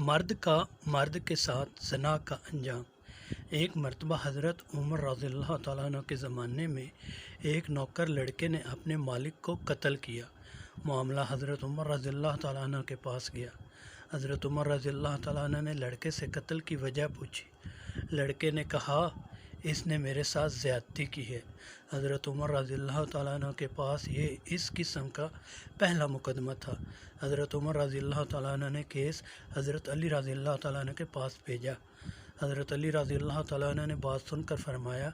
مرد کا مرد کے ساتھ زنا کا انجام۔ ایک مرتبہ حضرت عمر رضی اللہ تعالیٰ عنہ کے زمانے میں ایک نوکر لڑکے نے اپنے مالک کو قتل کیا۔ معاملہ حضرت عمر رضی اللہ تعالیٰ عنہ کے پاس گیا۔ حضرت عمر رضی اللہ تعالیٰ عنہ نے لڑکے سے قتل کی وجہ پوچھی۔ لڑکے نے کہا، اس نے میرے ساتھ زیادتی کی ہے۔ حضرت عمر رضی اللہ تعالیٰ عنہ کے پاس یہ اس قسم کا پہلا مقدمہ تھا۔ حضرت عمر رضی اللہ تعالیٰ عنہ نے کیس حضرت علی رضی اللہ تعالیٰ عنہ کے پاس بھیجا۔ حضرت علی رضی اللہ تعالیٰ عنہ نے بات سن کر فرمایا،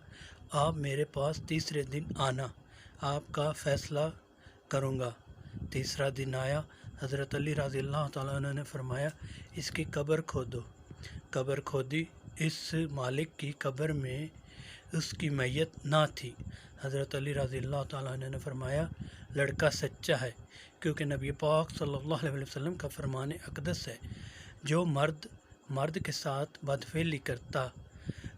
آپ میرے پاس تیسرے دن آنا، آپ کا فیصلہ کروں گا۔ تیسرا دن آیا۔ حضرت علی رضی اللہ تعالیٰ عنہ نے فرمایا، اس کی قبر کھودو۔ قبر کھودی۔ اس مالک کی قبر میں اس کی میت نہ تھی۔ حضرت علی رضی اللہ تعالیٰ عنہ نے فرمایا، لڑکا سچا ہے، کیونکہ نبی پاک صلی اللہ علیہ وسلم کا فرمان اقدس ہے، جو مرد کے ساتھ بدفعلی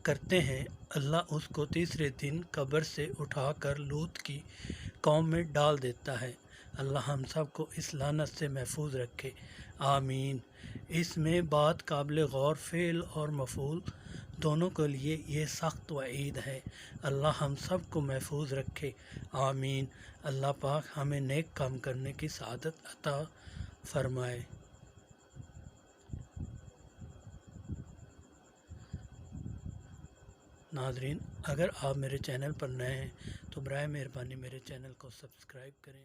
کرتے ہیں، اللہ اس کو تیسرے دن قبر سے اٹھا کر لوط کی قوم میں ڈال دیتا ہے۔ اللہ ہم سب کو اس لعنت سے محفوظ رکھے، آمین۔ اس میں بات قابل غور فعل اور مفعول دونوں کے لیے یہ سخت وعید ہے۔ اللہ ہم سب کو محفوظ رکھے، آمین۔ اللہ پاک ہمیں نیک کام کرنے کی سعادت عطا فرمائے۔ ناظرین، اگر آپ میرے چینل پر نئے ہیں تو برائے مہربانی میرے چینل کو سبسکرائب کریں۔